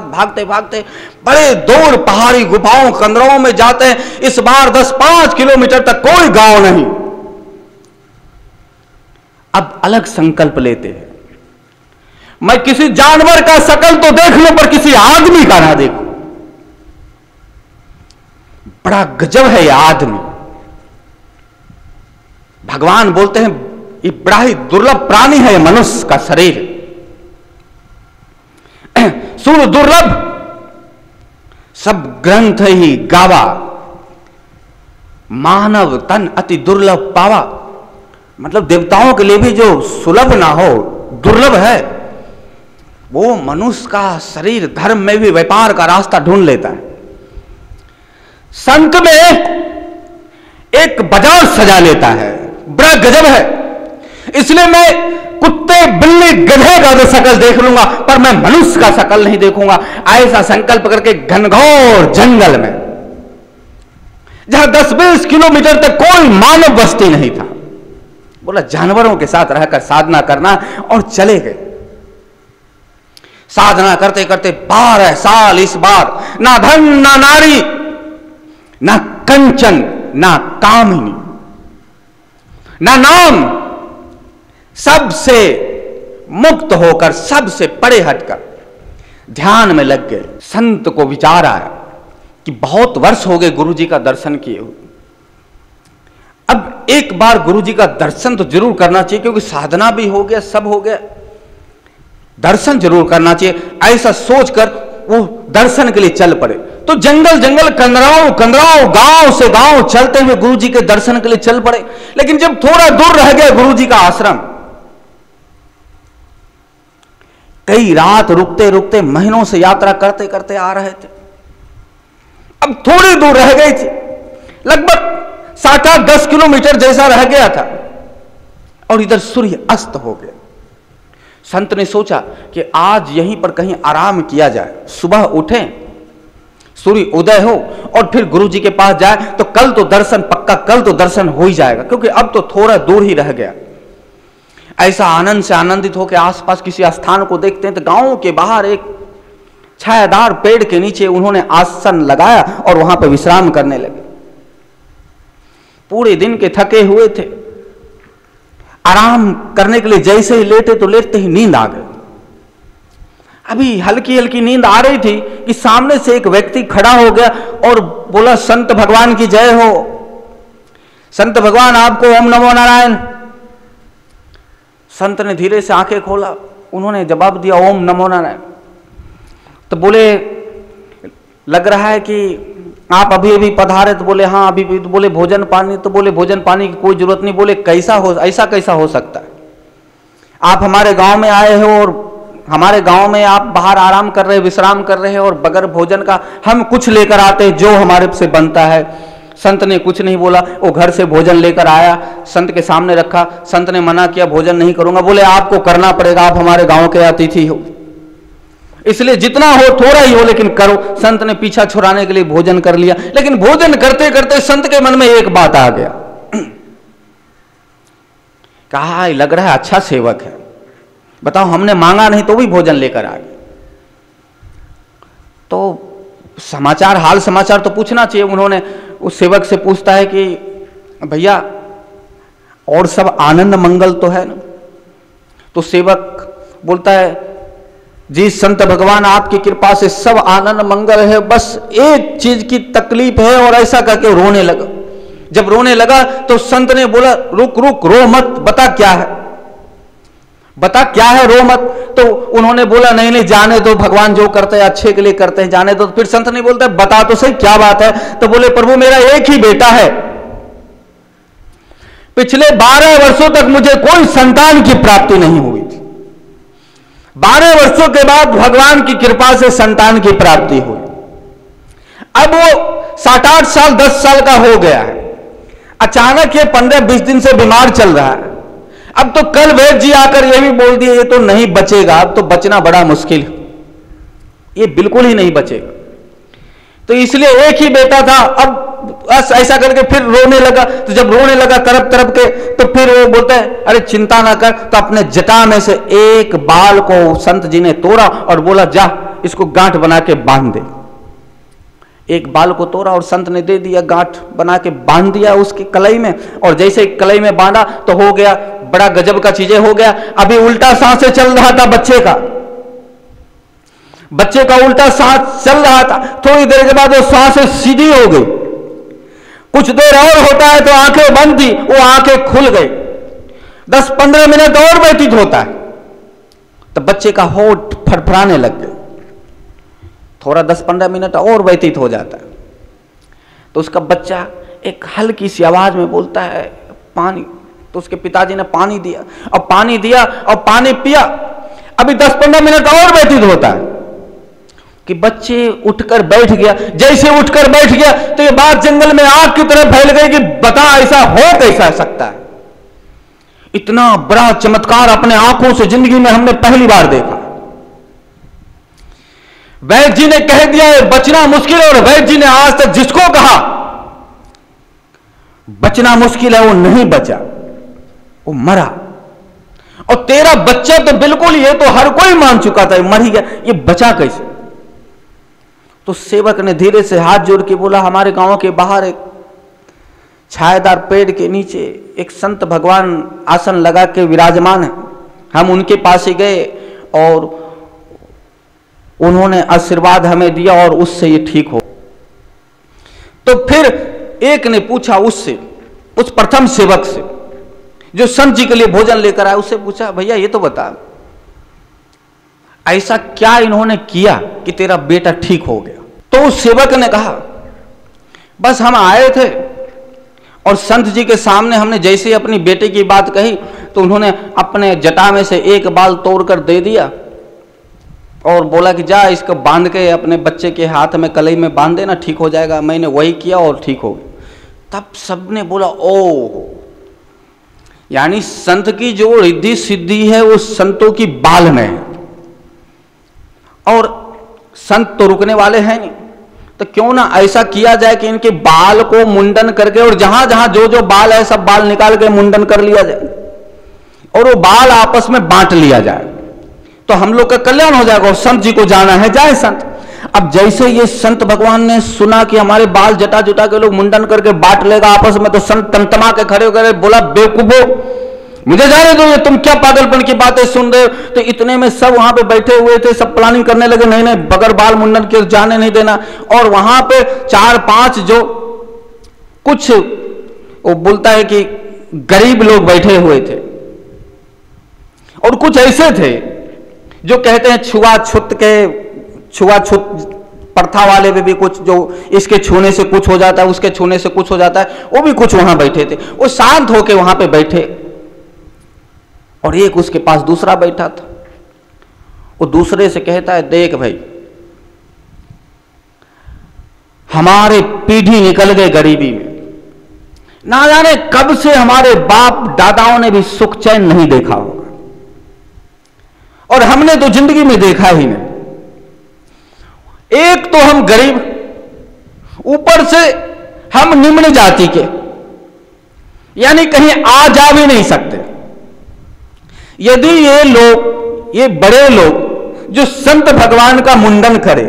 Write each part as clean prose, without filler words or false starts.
भागते भागते बड़े दूर पहाड़ी गुफाओं कंदरों में जाते हैं। इस बार 10-5 किलोमीटर तक कोई गांव नहीं। अब अलग संकल्प लेते हैं, मैं किसी जानवर का शकल तो देख लूं पर किसी आदमी का ना देखूं। बड़ा गजब है यह आदमी। भगवान बोलते हैं ये बड़ा ही दुर्लभ प्राणी है मनुष्य का शरीर। सुर दुर्लभ सब ग्रंथ ही गावा, मानव तन अति दुर्लभ पावा। मतलब देवताओं के लिए भी जो सुलभ ना हो, दुर्लभ है, वो मनुष्य का शरीर धर्म में भी व्यापार का रास्ता ढूंढ लेता है। संत में एक बाजार सजा लेता है, बड़ा गजब है। इसलिए मैं कुत्ते बिल्ली गधे का तो शकल देख लूंगा पर मैं मनुष्य का शकल नहीं देखूंगा। ऐसा संकल्प करके घनघोर जंगल में, जहां 10-20 किलोमीटर तक कोई मानव बस्ती नहीं था, बोला जानवरों के साथ रहकर साधना करना, और चले गए। साधना करते करते 12 साल इस बार ना धन ना नारी ना कंचन ना कामिनी ना नाम, सबसे मुक्त होकर सबसे परे हटकर ध्यान में लग गए। संत को विचार आया कि बहुत वर्ष हो गए गुरुजी का दर्शन किए हुए, अब एक बार गुरुजी का दर्शन तो जरूर करना चाहिए, क्योंकि साधना भी हो गया, सब हो गया, दर्शन जरूर करना चाहिए। ऐसा सोचकर वो दर्शन के लिए चल पड़े। तो जंगल जंगल कंदराओं कंदराओं गांव से गांव चलते हुए गुरुजी के दर्शन के लिए चल पड़े। लेकिन जब थोड़ा दूर रह गया गुरुजी का आश्रम, कई रात रुकते रुकते महीनों से यात्रा करते करते आ रहे थे, अब थोड़ी दूर रह गई थी, लगभग 7-10 किलोमीटर जैसा रह गया था, और इधर सूर्य अस्त हो गया। संत ने सोचा कि आज यहीं पर कहीं आराम किया जाए, सुबह उठें, सूर्य उदय हो और फिर गुरुजी के पास जाए, तो कल तो दर्शन पक्का, कल तो दर्शन हो ही जाएगा, क्योंकि अब तो थोड़ा दूर ही रह गया। ऐसा आनंद से आनंदित होकर आसपास किसी स्थान को देखते हैं तो गांव के बाहर एक छायादार पेड़ के नीचे उन्होंने आसन लगाया और वहां पर विश्राम करने लगे। पूरे दिन के थके हुए थे, आराम करने के लिए जैसे ही लेटे तो लेटते ही नींद आ गई। अभी हल्की हल्की नींद आ रही थी कि सामने से एक व्यक्ति खड़ा हो गया और बोला, संत भगवान की जय हो, संत भगवान आपको ओम नमो नारायण। संत ने धीरे से आंखें खोला, उन्होंने जवाब दिया ओम नमो नारायण। तो बोले, लग रहा है कि आप अभी अभी पधारे? तो बोले हाँ अभी भी। तो बोले भोजन पानी? तो बोले भोजन पानी की कोई जरूरत नहीं। बोले कैसा हो, ऐसा कैसा हो सकता है? आप हमारे गांव में आए हो और हमारे गांव में आप बाहर आराम कर रहे, विश्राम कर रहे हैं, और बगैर भोजन का हम कुछ लेकर आते हैं जो हमारे से बनता है। संत ने कुछ नहीं बोला, वो घर से भोजन लेकर आया, संत के सामने रखा। संत ने मना किया, भोजन नहीं करूंगा। बोले आपको करना पड़ेगा, आप हमारे गांव के अतिथि हो, इसलिए जितना हो थोड़ा ही हो लेकिन करो। संत ने पीछा छुड़ाने के लिए भोजन कर लिया, लेकिन भोजन करते करते संत के मन में एक बात आ गया, कहा लग रहा है अच्छा सेवक है, बताओ हमने मांगा नहीं तो भी भोजन लेकर आ गया। तो समाचार, हाल समाचार तो पूछना चाहिए। उन्होंने उस सेवक से पूछता है कि भैया और सब आनंद मंगल तो है ना? तो सेवक बोलता है जी संत भगवान आपकी कृपा से सब आनंद मंगल है, बस एक चीज की तकलीफ है। और ऐसा करके रोने लगा। जब रोने लगा तो संत ने बोला रुक रुक, रो मत, बता क्या है, बता क्या है, रो मत। तो उन्होंने बोला नहीं नहीं जाने दो, भगवान जो करते हैं अच्छे के लिए करते हैं, जाने दो। फिर संत ने बोलता है बता तो सही क्या बात है? तो बोले प्रभु मेरा एक ही बेटा है, पिछले 12 वर्षों तक मुझे कोई संतान की प्राप्ति नहीं हुई थी, 12 वर्षों के बाद भगवान की कृपा से संतान की प्राप्ति हुई। अब वो 7-8 साल 10 साल का हो गया है, अचानक ये 15-20 दिन से बीमार चल रहा है। अब तो कल वैद्य जी आकर ये भी बोल दिए ये तो नहीं बचेगा, अब तो बचना बड़ा मुश्किल है, ये बिल्कुल ही नहीं बचेगा। तो इसलिए एक ही बेटा था। अब बस ऐसा करके फिर रोने लगा। तो जब रोने लगा तरफ तरफ के, तो फिर वो बोलता है अरे चिंता ना कर। तो अपने जटा में से एक बाल को संत जी ने तोड़ा और बोला जा इसको गांठ बना के बांध दे। एक बाल को तोड़ा और संत ने दे दिया, गांठ बना के बांध दिया उसकी कलाई में, और जैसे कलाई में बांधा तो हो गया, बड़ा गजब का चीजें हो गया। अभी उल्टा सांसें चल रहा था बच्चे का उल्टा सांस चल रहा था। थोड़ी देर के बाद वो सांसें सीधी हो गई। कुछ देर और होता है तो आंखें बंद थी, वो आंखें खुल गई। 10-15 मिनट और व्यतीत होता है तो बच्चे का होठ फड़फड़ाने लग गए। थोड़ा 10-15 मिनट और व्यतीत हो जाता है तो उसका बच्चा एक हल्की सी आवाज में बोलता है पानी। तो उसके पिताजी ने पानी दिया और पानी पिया। अभी 10-15 मिनट और व्यतीत होता है कि बच्चे उठकर बैठ गया। जैसे उठकर बैठ गया तो ये बात जंगल में आग की तरह फैल गई कि बता ऐसा हो कैसा सकता है। इतना बड़ा चमत्कार अपने आंखों से जिंदगी में हमने पहली बार देखा। वैद्य जी ने कह दिया है बचना मुश्किल है, और वैद्य जी ने आज तक जिसको कहा बचना मुश्किल है वो नहीं बचा, वो मरा। और तेरा बच्चा तो बिल्कुल, ये तो हर कोई मान चुका था मर ही गया, ये बचा कैसे? तो सेवक ने धीरे से हाथ जोड़ के बोला हमारे गांव के बाहर एक छायादार पेड़ के नीचे एक संत भगवान आसन लगा के विराजमान है। हम उनके पास ही गए और उन्होंने आशीर्वाद हमें दिया और उससे ये ठीक हो। तो फिर एक ने पूछा उससे, उस प्रथम सेवक से जो संत जी के लिए भोजन लेकर आया, उससे पूछा भैया ये तो बता ऐसा क्या इन्होंने किया कि तेरा बेटा ठीक हो गया? तो उस सेवक ने कहा बस हम आए थे और संत जी के सामने हमने जैसे ही अपनी बेटे की बात कही तो उन्होंने अपने जटा में से एक बाल तोड़कर दे दिया और बोला कि जा इसको बांध के अपने बच्चे के हाथ में कलाई में बांध देना, ठीक हो जाएगा। मैंने वही किया और ठीक हो गया। तब सबने बोला ओह, यानी संत की जो रिद्धि सिद्धि है वो संतों की बाल में है, और संत तो रुकने वाले हैं नहीं, तो क्यों ना ऐसा किया जाए कि इनके बाल को मुंडन करके और जहां जहां जो जो बाल है सब बाल निकाल के मुंडन कर लिया जाए और वो बाल आपस में बांट लिया जाए, तो हम लोग का कल्याण हो जाएगा। और संत जी को जाना है, जाए संत। अब जैसे ये संत भगवान ने सुना कि हमारे बाल जटा जुटा के लोग मुंडन करके बांट लेगा आपस में, तो संत तमतमा के खड़े हो गए, बोला बेवकूफो मुझे जाने दो, ये तुम क्या पागलपन की बातें सुन रहे हो? तो इतने में सब वहां पे बैठे हुए थे, सब प्लानिंग करने लगे नहीं नहीं बगैर बाल मुंडन के जाने नहीं देना। और वहां पे 4-5 जो कुछ वो बोलता है कि गरीब लोग बैठे हुए थे और कुछ ऐसे थे जो कहते हैं छुआछूत प्रथा वाले में भी कुछ, जो इसके छूने से कुछ हो जाता है उसके छूने से कुछ हो जाता है, वो भी कुछ वहां बैठे थे। वो शांत होके वहां पे बैठे और एक उसके पास दूसरा बैठा था। वो दूसरे से कहता है देख भाई, हमारे पीढ़ी निकल गए गरीबी में, ना जाने कब से हमारे बाप दादाओं ने भी सुख चैन नहीं देखा होगा, और हमने तो जिंदगी में देखा ही नहीं। एक तो हम गरीब, ऊपर से हम निम्न जाति के, यानी कहीं आ जा भी नहीं सकते। यदि ये लोग, ये बड़े लोग जो संत भगवान का मुंडन करें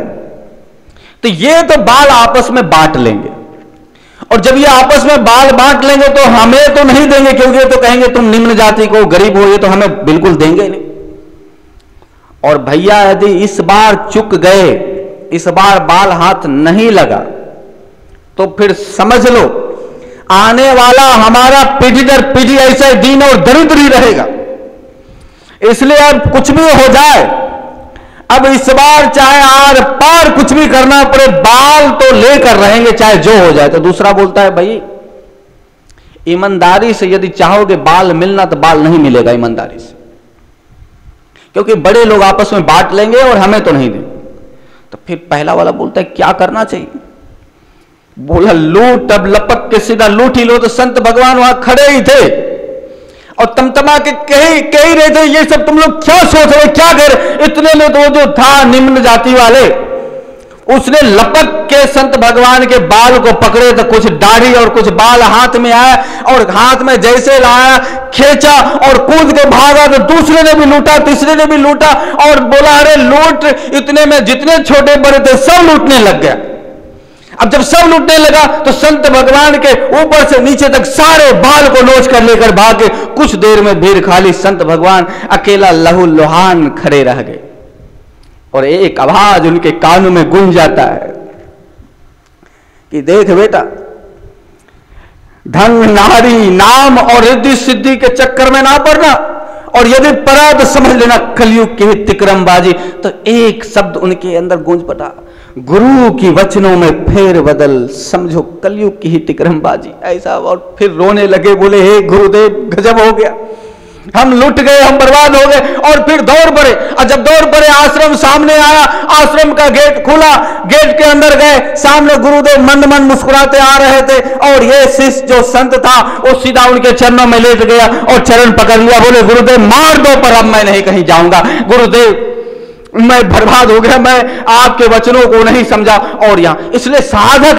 तो ये तो बाल आपस में बांट लेंगे, और जब ये आपस में बाल बांट लेंगे तो हमें तो नहीं देंगे, क्योंकि तो कहेंगे तुम निम्न जाति को, गरीब हो, ये तो हमें बिल्कुल देंगे नहीं। और भैया यदि इस बार चुक गए, इस बार बाल हाथ नहीं लगा, तो फिर समझ लो आने वाला हमारा पीढ़ी दर पीढ़ी ऐसा दीन और दरिद्र ही रहेगा। इसलिए अब कुछ भी हो जाए, अब इस बार चाहे आर पार कुछ भी करना पड़े, बाल तो लेकर रहेंगे चाहे जो हो जाए। तो दूसरा बोलता है भाई ईमानदारी से यदि चाहोगे बाल मिलना तो बाल नहीं मिलेगा ईमानदारी से, क्योंकि बड़े लोग आपस में बांट लेंगे और हमें तो नहीं देंगे। तो फिर पहला वाला बोलता है क्या करना चाहिए? बोला लूट, अब लपक के सीधा लूट ही लो। तो संत भगवान वहां खड़े ही थे और तमतमा के कह ही रहे थे ये सब तुम लोग क्या सोच रहे, क्या कर? इतने में तो जो था निम्न जाति वाले, उसने लपक के संत भगवान के बाल को पकड़े तो कुछ दाढ़ी और कुछ बाल हाथ में आया, और हाथ में जैसे लाया खींचा और कूद के भागा, तो दूसरे ने भी लूटा, तीसरे ने भी लूटा, और बोला अरे लूट। इतने में जितने छोटे बड़े थे सब लूटने लग गया। अब जब सब लूटने लगा तो संत भगवान के ऊपर से नीचे तक सारे बाल को नोच कर लेकर भागे। कुछ देर में भीड़ खाली, संत भगवान अकेला लहू लुहान खड़े रह गए, और एक आवाज उनके कानों में गूंज जाता है कि देख बेटा, धन नारी नाम और रिद्धि सिद्धि के चक्कर में ना पड़ना, और यदि पड़ा तो समझ लेना कलयुग की तिकरमबाजी। तो एक शब्द उनके अंदर गूंज पड़ा, गुरु की वचनों में फेर बदल, समझो कलयुग की ही तिकरमबाजी। ऐसा, और फिर रोने लगे, बोले हे गुरुदेव गजब हो गया, हम लुट गए, हम बर्बाद हो गए। और फिर दौड़ पड़े, और जब दौड़ पड़े आश्रम सामने आया, आश्रम का गेट खुला, गेट के अंदर गए, सामने गुरुदेव मंद मंद मुस्कुराते आ रहे थे, और ये शिष्य जो संत था वो सीधा उनके चरणों में लेट गया और चरण पकड़ लिया, बोले गुरुदेव मार दो पर अब मैं नहीं कहीं जाऊंगा, गुरुदेव मैं बर्बाद हो गया, मैं आपके वचनों को नहीं समझा। और यहां इसलिए साधक